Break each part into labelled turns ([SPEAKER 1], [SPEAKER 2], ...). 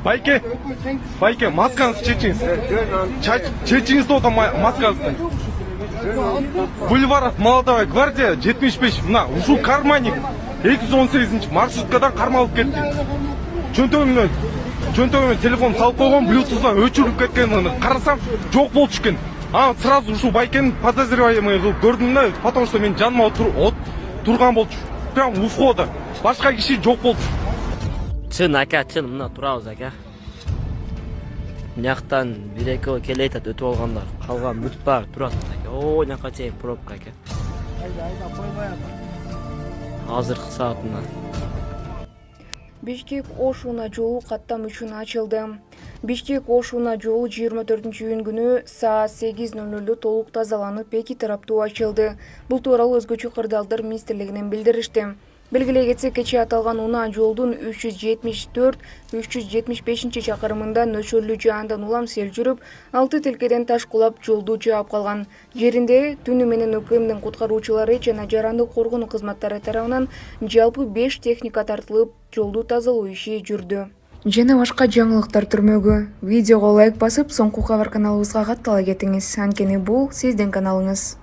[SPEAKER 1] Байке, маскаңызды шешіңіз. Шешіңіз одан маскаңызды. Бульвар Молодая гвардия 75. Мына ушу карманник 218 маршруткадан қармалып кетті. Чөнтөгіме телефон салып қойған, блютуздан өчіріп кеткен. Қарасам, жоқ болды шыққан. Сразу ушу байкенің подозреваемый көрдім да, потому что мен жаныма тұрған болды. Прям у входа. Башқа киши жоқ болды.
[SPEAKER 2] Чын, ака, чын, мына тұрауыз, ака. Мынаяқтан бір-екі келе айтады, өтіп алғандар. Қалған мүт бар, тұрады, ака. Мынаяққа тейін пробка, ака. Азырқы саатынан.
[SPEAKER 3] Бишкек-Ош-Уна жолу каттам үчүн ачылды. Бишкек-Ош-Уна жолу 24-июнь күнү саат 8:00 толук тазаланып, эки тараптуу ачылды. Бул тууралуу өзгөчө кырдаалдар министрлигинен билдиришти. Белгилей кетсек, кечээ аталган унаа жолдун 374-375 чакырымында нөчөрлүү жаандан улам сел жүрүп, 6 тилкеден таш кулап жолду жаап калган. Жеринде түнү менен УКМдин куткаруучулары жана жарандык коргонуу кызматтары тарабынан жалпы 5 техника тартылып, жолду тазалоо иши жүрдү. Жана башка жаңылыктар түрмөгү. Видеого лайк басып, соңку кабар каналыбызга каттала кетиңиз. Анткени бул сиздин каналыңыз.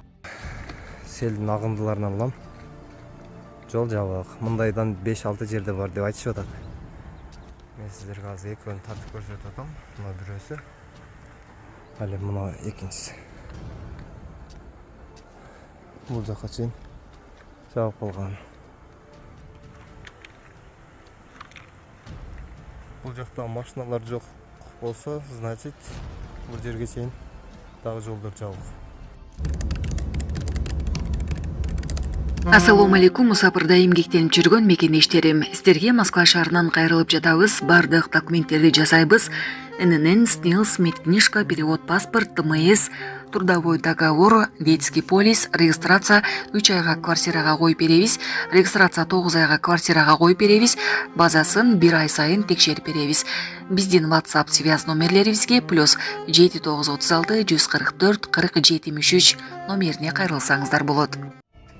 [SPEAKER 4] Селдин агымдыларынан улам. Жол жабык. Мындайдан 5-6 жерде бар деп айтышып атат. Мен сиздерге азыр экөөнү тартып көрсөтүп атам. Мына бирөөсү. Ал мына экинчиси. Бул жакка чейин жабып калган. Бул жакта машиналар жок болсо, значит, бул жерге чейин дагы жолдор жабык.
[SPEAKER 5] Ассалому алейкум, Мусапырда эмгектенип жүргөн мекендештерим. Сиздерге Москва шаарынан кайрылып жатабыз. Бардык документтерди жасайбыз. ННН, СНИЛС, медкнижка, перевод паспорт, ТМС, трудовой договор, детский полис, регистрация 3 айга квартирага коюп беребиз, регистрация 9 айга квартирага коюп беребиз, базасын 1 ай сайын текшерип беребиз. Биздин WhatsApp связь номерлерибизге +7 936 144 40 73 номерине кайрылсаңыздар болот.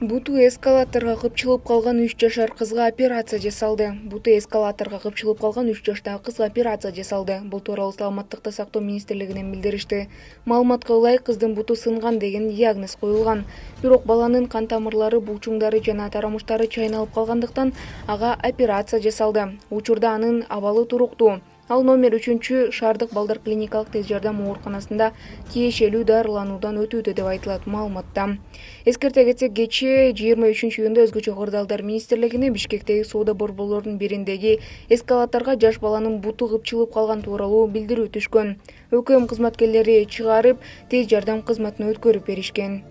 [SPEAKER 3] Буту эскалаторга кыпчылып калган 3 жашар кызга операция жасалды. Буту эскалаторга кыпчылып калган 3 жаштагы кызга операция жасалды. Бул тууралуу Саламаттыкты сактоо министрлигинен билдиришти. Маалыматка ылай кыздын буту сынган деген диагноз коюлган. Бирок баланын кан тамырлары, булчуңдары жана тарамыштары чайналып калгандыктан ага операция жасалды. Учурда анын абалы туруктуу. Ал номер 3 шаардык балдар клиникалык тез жардам ооруканасында тиешелүү дарылануудан өтүүдө деп айтылат маалыматта. Эскерте кетсек, кечээ 23-июнда өзгөчө кырдаалдар министрлигине Бишкектеги соода борборлорунун бириндеги эскалаторго жаш баланын буту кыпчылып калган тууралуу билдирүү түшкөн. УКМ кызматкерлери чыгарып, тез жардам кызматына өткөрүп беришкен.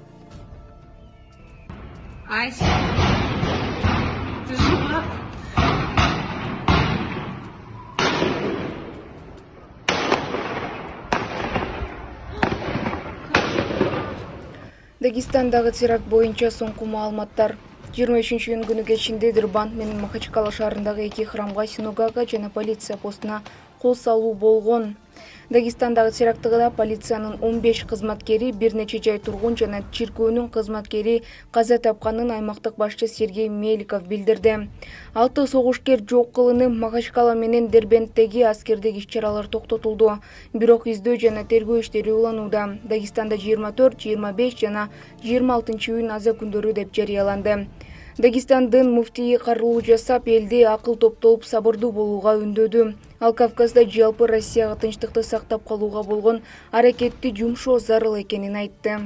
[SPEAKER 3] Дагестандагы теракт боюнча соңку маалыматтар. 23-июнь күнү кечинде Дербант менен Махачкала шаарындагы 2 храмга, синагога жана полиция постуна кол салуу болгон. Дагестандагы терактыгыда полициянын 15 кызматкери, бир нече жай тургун жана чиркөөнүн кызматкери каза тапканын аймактык башчы Сергей Меликов билдирди. 6 согушкер жок кылынып, Махачкала менен Дербенттеги аскердик иш-чаралар токтотулду. Бирок издөө жана тергөө иштери уланууда. Дагестанда 24, 25 жана 26-июнь аза күндөрү деп жарыяланды. Дагестандын муфтийи карылуу жасап, элди акыл топтолуп сабырдуу болууга үндөдү. Ал Кавказда жалпы Россияга тынчтыкты сактап калууга болгон аракетти жумшоо зарыл экенин айтты.